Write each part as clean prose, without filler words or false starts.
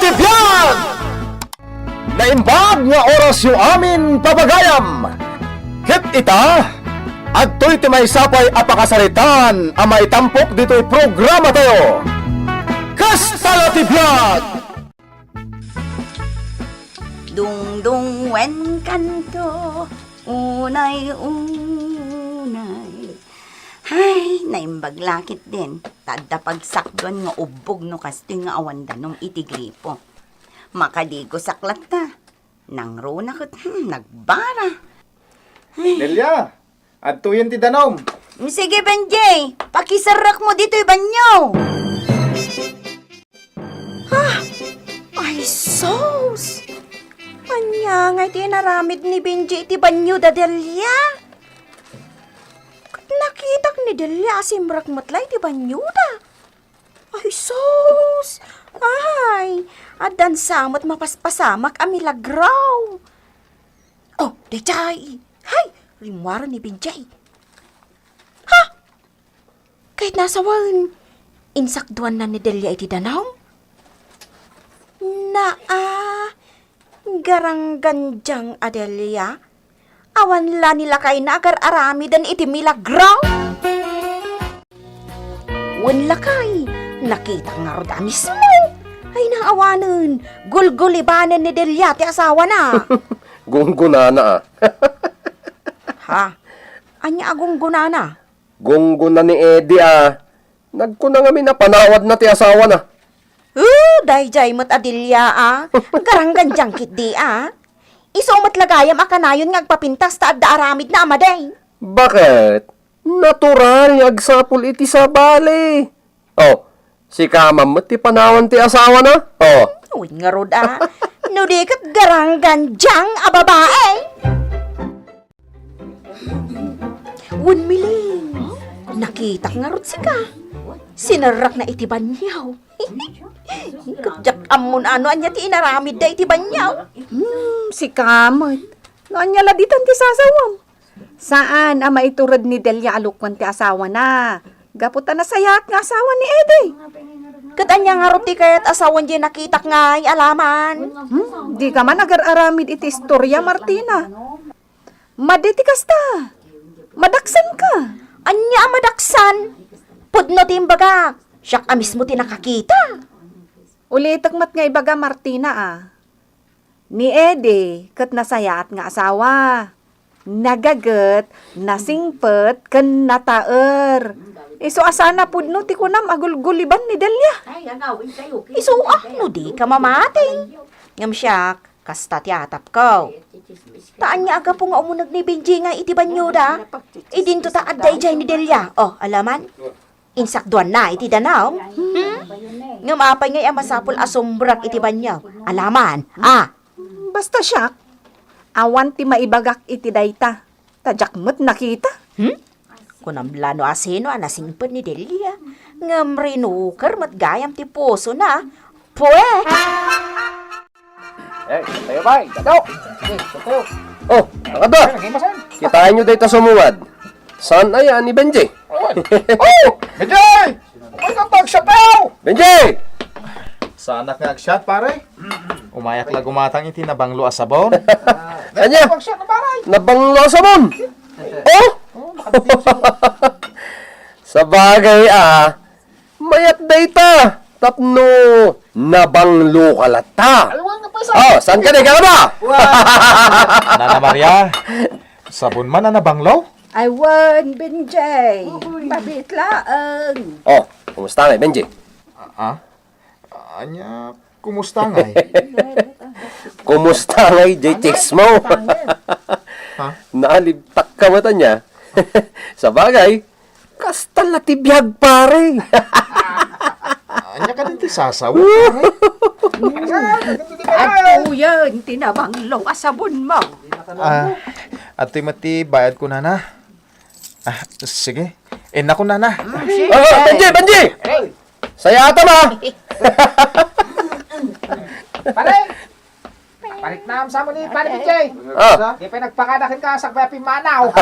Latibyan! Naimbag nga oras yung amin papagayam. Hit ita, at to'y timay sapay apakasaritan ang maitampok dito'y programa tayo. KASTA Latibyan! Dung wen kanto, unay. Hay, naimbag lakit din. Tada pagsakduan nga ubog no kasto nga awanda nung itigripo. Makadigo saklat ta. Nang runa ko, nagbara. Delia, adto yun ti danom. Sige, Benjay, pakisarak mo dito banyo. Ay, sos! Anya nga iti naramid ni Benjay iti banyo da Delia. Nakitak ni Delia asimrak matlay iti banyo da. Ay, sos! Ay, adan samot mapaspasamak amilagraw. Oh, Dejay! Hay, rimwara ni Benjay. Ha? Kahit nasawan, insakduan na ni Delia iti danaw? Garangganjang Adelia? Awan la nila kay na agar arami dan iti milagraw? Wan lakay, nakita nga roda mismo. Ay naawanan, gulgulibanan ni Delia ti asawa na. Gunggunana Ha? Anya agunggunana? Gungguna ni Eddie Nagkuna nga minapanawad na ti asawa na. Dayjay mo't Adelia Garangganjang kit di Iso matlagayam akanayon nga agpapintas ta adda aramid na amaday. Bakit? Natural yung agsapul iti sa bali. Oh, si kamam mo ti panawan ti asawa na? Oh. Uy nga rod nudikat garangganjang babae. Miling. Nakita nga rod sika. Sinarak na iti banyaw. Kudyak amon ano anya ti inaramid da iti banyaw. Si kamot. Noon niya laditan ti sasawam. Saan ang maiturad ni Delia alukwan ti asawa na? Gaputan na sayak nga asawa ni Ede. Katanya nga roti kayat asawan di nakitak nga ay alaman. Di ka man agar-aramid iti istorya, Martina. Maditi kasta. Madaksan ka. Anya madaksan. Pudno timbaga. Siyak amis mo ti nakakita. Ulitak mat nga ibaga, Martina Ni Ede, kat nasayat nga asawa. Nagagat, nasingpet, ken nataer. Iso asana pudno ti kunam agulguliban ni Delia. Iso no di ka mamati. Ngam siyak, kasta ti atap ko. Taan niya aga po nga umunag ni Benji nga iti banyo da. Idinto ta adday jay ni Delia. Oh, alaman? Insakduan na iti danaw. Ngam apay nga masapul asombrak iti banyo. Alaman? Basta siya, awan ti maibagak iti dayta. Tadyak mo't nakita. Kunam lano asino anasingpad ni Delia. Ngam rinukar mat gayam ti puso na. Pwe! Tayo ba? Tayo! Oh, nakada! Kitain nyo dito sumuwad. Saan ay ni Benji? Benji! Uy, kapag-shot daw! Benji! Sana nga ag-shot, pare. Umayak la gumatang iti nabanglo asabon. Anya? Kapag-shot na, pare. Nabanglo sa mon! Oh! Sa bagay mayat data. Tapno, nabanglo kalata. Oh, saan ka di ka ba? Nana Maria, sabon man na nabanglo? I won, Benjay. Mabitlaang. Oh, kumusta nga, Benji? Anya, kumusta nga eh? Kumusta nga, J-Chicks mo? Naalibtak ka mata niya. Sa bagay, kasta latibiyag pare. Anya ka din ti sasaw, pare. Ako yan, tinabanglo asabon mo. At mati, bayad ko na. Sige. Naku na. Benji! Saya ata ba? Pare! Palit na sa mo ni Pare Jay. Di pa nagpakadakin ka sa kaya pimanaw.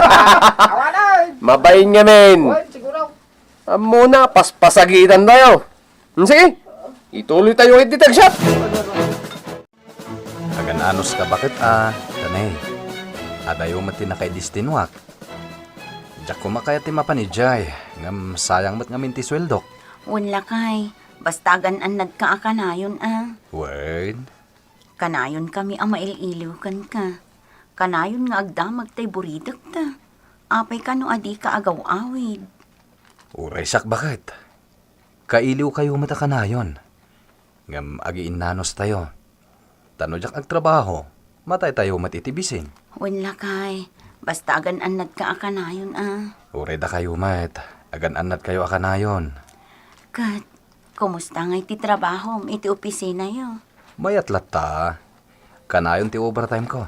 Awa na! Mabayin nga men. Uy, siguro. Muna, paspasagitan tayo. Sige, ituloy tayo kay detection. Agananos ka bakit tanay. Adayo mati na kay distinwak. Diyak kumakaya ti mapanijay. Ngam sayang mat ngamin ti sweldok. Wala kay, basta gan-anad ka kanayon Word. Kanayon kami ang maililiw kan ka. Kanayon nga agdamag tay buridak ta. Apay ka no adi ka agaw-awid. Uray sak bakit? Kailiw kayo mata kanayon. Ngam agiin nanos tayo. Tanodyak agtrabaho. Matay tayo matitibisin. Wala kay, basta gan-anad ka kanayon Uray da kayo mat. Agan-anat kayo akanayon. Kat, kumusta nga iti trabaho, iti opisina yo? Mayat latta. Kanayon ti overtime ko.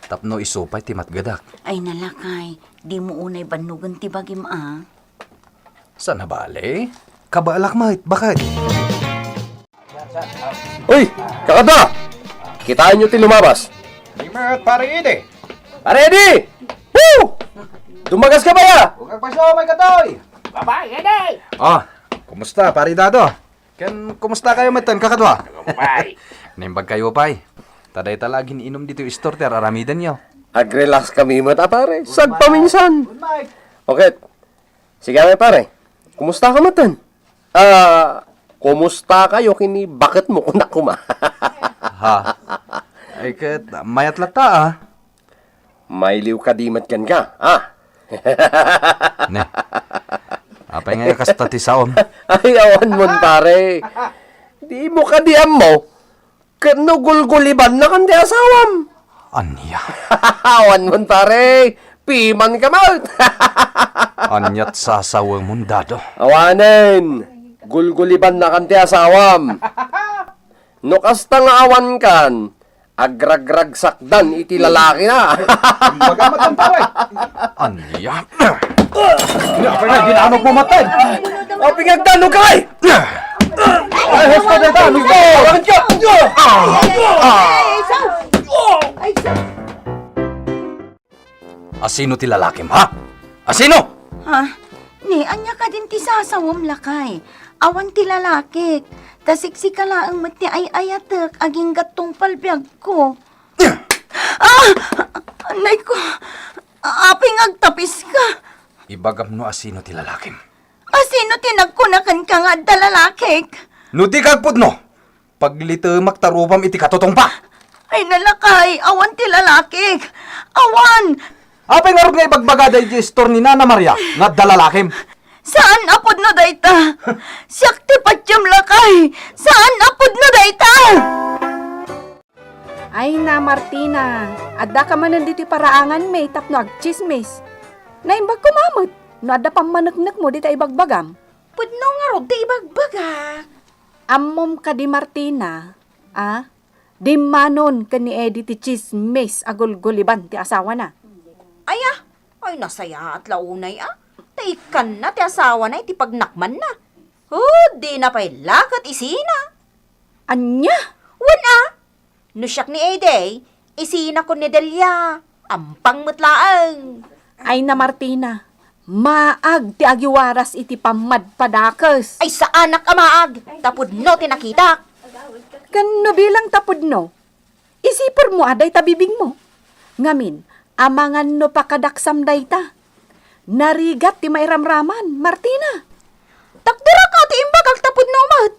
Tapno isupay ti matgadak. Ay nalakay, di mo unay banugan ti bagim Sana bale? Kabalak mait, bakit? Uy, kakada! Kitaan nyo ti lumabas. Limat, pare Ede. Ready? Woo! Dumagas ka ba ya? Huwag kang paso, may katoy. Bye-bye, Ede. Kumusta, pari Dado? Kumusta kayo matan, kakadwa? Bye. Nimbag kayo, pay. Taday talagin inom dito istor ter aramidan nyo. Agrelax kami mata pare. Sagpaminsan. Good night. Okay. Sige nga pare. Kumusta ka matan? Kumusta kayo kini bakit mo kunak kuma? Ha? Ay kat, mayat lata Mailiw ka di matkan ka. Ne. Apay nga kasta ti saom. Ay, awan mo pare. Di mo ka diam mo. Kano gulguliban na kan di asawam. Anya. Awan mo pare. Piman ka mo. Anyat sasawang mundado. Awanen. Gulguliban na kan ti asawam. No kasta nga awan kan. Agragrag sakdan iti lalaki na. Magamat ang pare. Anya. Apay na, ginamag mo matay. O pingagdano ka ay! Ay, husto na ito, husto. Asino ti lalakim, ha? Asino? Ha? Ni, anya ka din ti sasawam lakay. Awan ti lalaki. Tasiksi ka laang mati ay ayatek aging gatong palbiag ko. Anay ko. Aping agtapis ka. Ibagam no asino ti lalakim. Asino tinagkunakan ka nga da lalaki? No di kagpud no. Paglito maktarupam iti katotong pa. Ay nalakay, awan ti lalaki. Awan! Apay nga rin nga ibagbagada iti istor ni Nana Maria nga dalalakim. Saan apod na dayta? Siyak ti patyam lakay. Saan apod na dayta? Ay na, Martina. Adda ka man dito paraangan may tapno agchismis. Naimbag kumamot. No adda pang managnak mo dito ibagbagam. Pudno nga ro, di ibagbaga. Ammom ka di Martina. Di manon ka ni Eddie ti chismis agulguliban ti asawa na. Ay nasaya at launay Taikan na ti asawa na iti pagnakman na. Di na pa'y lakat isina. Anya? Wana? No siyak ni Ede, isina ko ni Delia. Ampang mutlaang. Ay na, Martina. Maag ti agiwaras iti pamadpadakas. Ay sa anak amaag, tapod no tinakita. Kano bilang tapod no? Isipor mo aday tabibing mo. Ngamin, amangan no pakadaksam dayta. Narigat ti mairamraman, Martina. Takdira ka ti imbag agtapod no mat.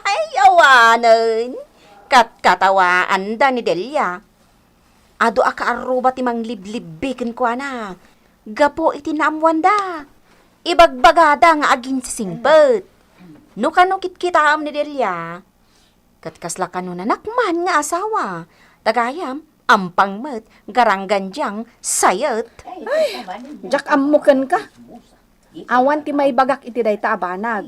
Ay awanan. Katkatawaan da ni Delia. Ado akaaruba ti mangliblibbikin ko na. Gapo iti naamwanda. Ibagbagada nga aging sisingpet. No kano kitkitaam ni Delia. Katkasla kano nanakman nga asawa. Tagayam, ampang met, garanggan diyang sayet. Jak amukan ka. Awan ti may bagak iti dayta abanag.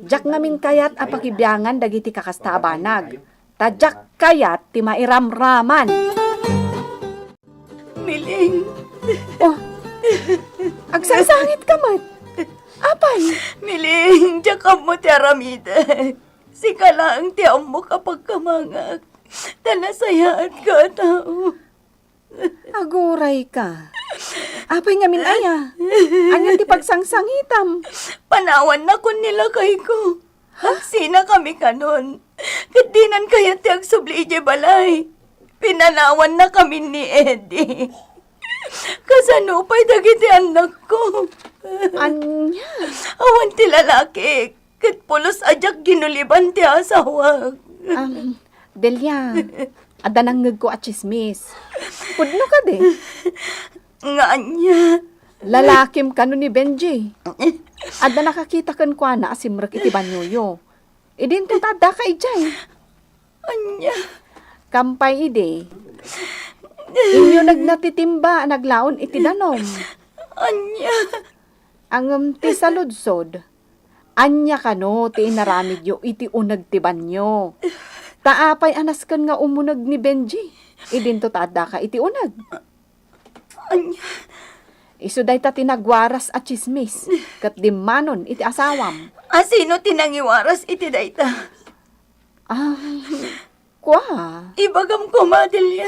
Jak ngamin kayat apakibyangan dagiti kakasta abanag. Tadyak kayat ti mairamraman. Miling. Agsasangit ka mat. Apay. Miling, jakam mo ti aramida. Sika lang ti amo kapag kamangag. Talasayaan ka tao. Aguray ka. Apay ngamin aya. Anya ti pagsangsangitam. Panawan na kun nila kay ko. Hagsina kami kanon. Kadinan kaya ti agsubli ije balay. Pinanawan na kami ni Eddie. Kasanupay dagiti anak ko. Anya? Awan ti lalaki. Kat pulos ajak ginuliban ti asawag. Delia, ada nanggag ko at chismis. Pudno ka de. Nga niya. Lalakim ka ni Benji. Ada nakakita kan kwa na asimrak iti banyoyo. Idin to tada ka ijay. Anya. Kampay ide. Inyo nagnatitimba, naglaon iti danom. Anya. Ang ti saludsod. Anya kano ti inaramid yo iti unag ti banyo. Taapay anas kan nga umunag ni Benji. Idin to tada ka iti unag. Anya. Isu day ta tinagwaras at chismis. Kat dimanon iti asawam. Asino tinangiwaras iti dayta? Kwa? Ibagam ko, Madelia.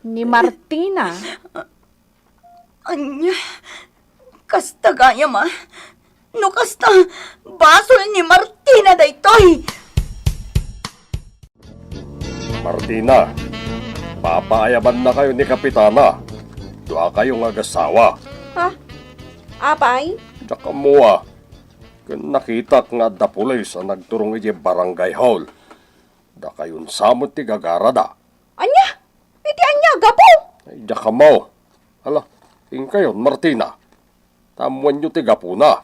Ni Martina. Anya. Kasta gaya ma. No kasta, basol ni Martina daytoy. Martina, papaayaban na kayo ni Kapitana. Dua kayong agasawa. Ha? Apay? Tsaka mua. Kung nakita nga da pulis ang nagturong iti barangay hall. Da kayon samot ti gagarada. Anya? Iti anya, gapo? Ay, da ka mo. Hala, ing kayon, Martina. Tamuan nyo ti gapuna.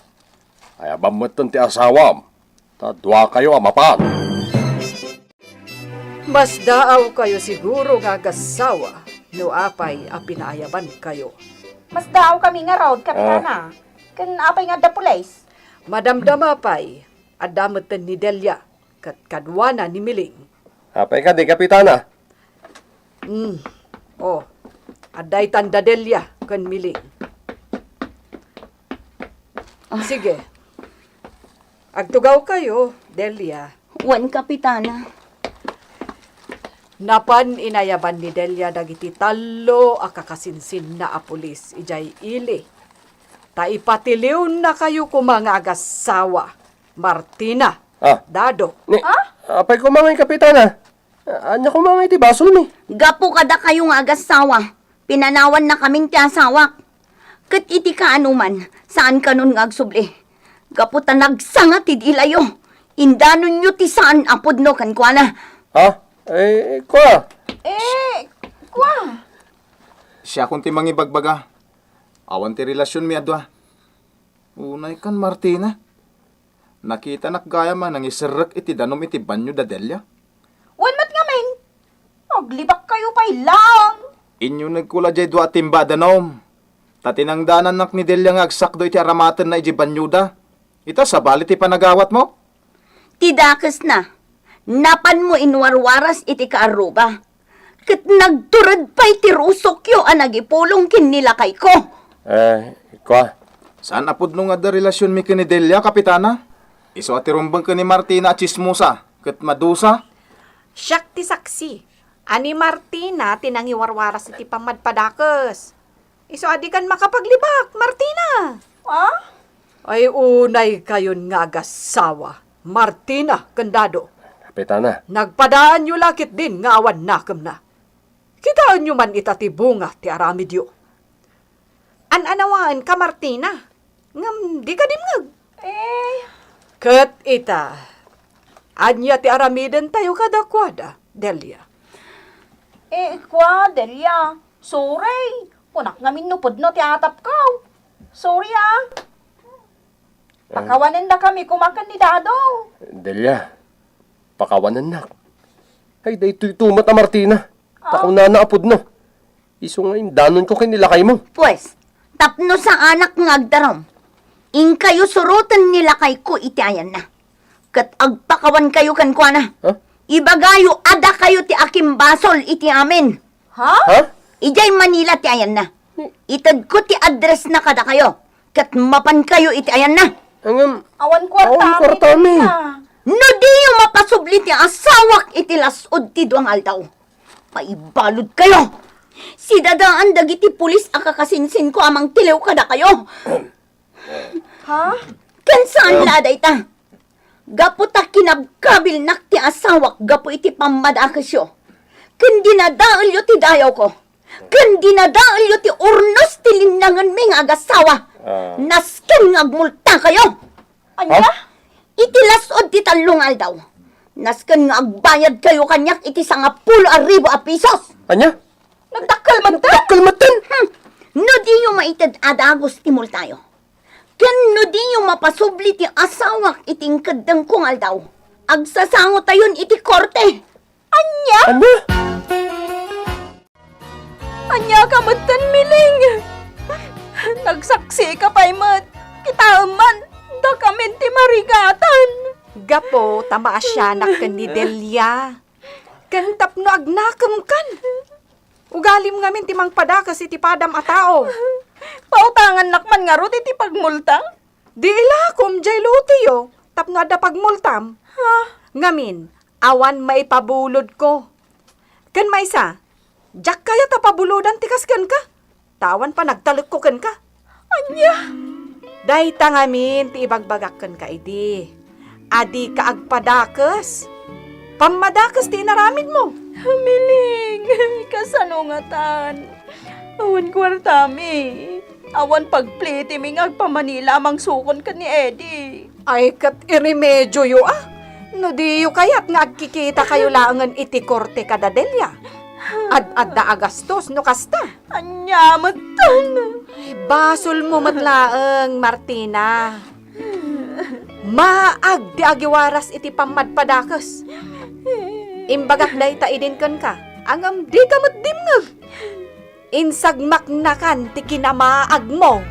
Ay abamatan ti asawam. Ta dua kayo amapan. Mas daaw kayo siguro nga gasawa, no apay a pinaayaban kayo. Mas daaw kami nga road, Kapitana. Kan apay nga da pulis. Madamdama pay, adamatan ni Delia, kat kadwana ni Miling. Apay ka di, Kapitana. Oh, aday tanda Delia, kan Miling. Sige, agtugaw kayo, Delia. Wan, Kapitana. Napan inayaban ni Delia dagiti talo a kakasinsin na a pulis ijay ili. Ta ipatiliw na kayo kumanga agasawa. Martina, Dado. Ni, apay kumangay, Kapitana. Anya kumangay ti basol mi. Gapo kada kayo nga agasawa. Pinanawan na kaming ti asawak. Kat iti ka anuman, saan ka nun nga agsubli? Gapo ta nagsanga ti dilayo. Indanon nyo ti saan apod no kankwana. Ha? Kwa. Kwa? Siya kung ti mangibagbaga. Awan ti relasyon mi adwa. Unay kan Martina. Nakita nakgaya man nang isirek iti danom iti banyo da Delia. Wan mat nga men. Maglibak kayo pa lang. Inyo nagkula jay dua timba danom. Tatinangdanan nak ni Delia nga agsakdo iti aramatan na iti banyo da. Ita sabali ti panagawat mo? Tidakas na. Napan mo inwarwaras iti kaaruba. Kat nagturad pa iti rusok yo ang nagipulong kinilakay ko. Kwa. Saan apod nung nga da relasyon mi kini Delia, Kapitana? Iso ati rumbang kini Martina at chismusa. Kat madusa? Siyak ti saksi. Ani Martina tinangiwarwaras iti pamadpadakes. Iso adi kan makapaglibak, Martina. Ay unay kayon nga agasawa. Martina, Kandado. Kapitana. Nagpadaan nyo lakit din nga awan nakam na. Kitaan nyo man itatibunga ti aramidyo. Anawaan ka, Martina. Ngam, di ka dimngag. Kat ita, anya ti aramiden tayo kadakwada, Delia. Kwa, Delia. Sorry. Punak nga minupod no ti atap ko. Sorry Pakawanan na kami kumakan ni Dado. Delia. Pakawanan na. Ay, day tumat na Martina. Tako na naapod no. Iso nga danon ko kinilakay mo. Pues, tapno sa anak ng agdarom. In kayo surutan nila kay ko itiayan na. Kat agpakawan kayo kankwana. Ha? Ibagayo ada kayo ti akim basol iti amin. Ha? Ijay Manila ti ayan na. Itad ko ti address na kada kayo. Kat mapan kayo iti ayan na. Angam. Awan kwarta mi. No di yung mapasubli ti asawak iti lasod ti duang aldaw. Paibalod kayo. Si dadaan dagiti pulis akakasinsin ko amang tilew kada kayo. Kan saan laday ta? Gapo ta kinabkabil nak ti asawak gapo iti pamadakasyo. Ken dinadaal yo ti dayaw ko. Ken dinadaal yo ti urnos ti linangan mi nga agasawa. Nasken nga agmulta kayo. Anya? Iti lasod ti talungal daw. Nasken nga agbayad kayo kanyak iti 10,000 a pisos. Anya? Nagdakkel man ta? Kalmatan! No di yung maitad adagos ti multayo. Ken no di yung mapasubli ti asawak iting kadang kungal daw. Agsasango tayon iti korte. Anya? Ano? Anya ka matan miling. Nagsaksi ka pa'y mat. Kita man. Da kami ti marigatan. Gapo, tama siya na ni Delia. Kantap no agnakam kan. Ugalim ngamin ti mang padakas iti padam a tao. Pautangan nakman nga rot iti pagmultang. Di ila kum jay lutiyo. Tapno ada pagmultam. Ha? Ngamin, awan maipabulod ko. Kan maysa, jak kaya tapabuludan tikas ken ka. Tawan pa nagtalek ko ken ka. Anya? Day tangamin ti ibagbagakken ka idi. Adi ka agpadakas. Pamadakas ti inaramid mo. Miling. Kasanungatan. Awan kwartami. Awan pagpliti mi agpamanila amang sukon ka ni Eddie. Ay kat iremedyo yo ah. No di yo kayat nga agkikita kayo laangan iti korte kada Delia. Ad-adda agastos no kasta. Anya matan. Ay, basol mo matlaang, Martina. Maag di agiwaras iti pamadpadakas. Imbagak day taidin kan ka. Angam di ka matdimngag. Insagmak na kan ti kinamaag mo.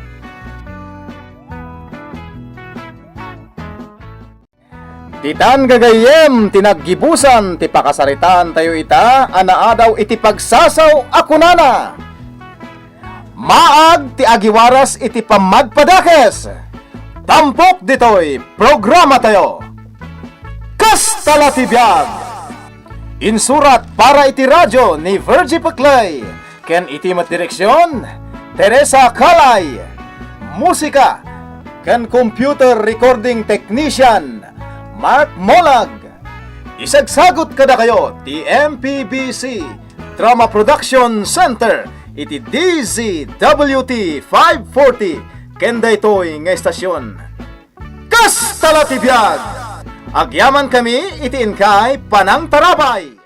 Titan gagayem, tinaggibusan, ti pakasaritan tayo ita, anaadaw iti pagsasaw akunana. Maag ti agiwaras iti pamadpadakes. Tampok ditoy, programa tayo. KASTA ti BIAG. Insurat para iti radyo ni Virgie Paclay. Ken iti direksyon, Teresa Calay. Musika, ken computer recording technician, Mark Molag. Isagsagot kada kayo, ti MPBC Drama Production Center, iti DZWT 540, kenda ito'y nga estasyon. KASTA ti BIAG! Agyaman kami, iti inkay Panang Tarabay!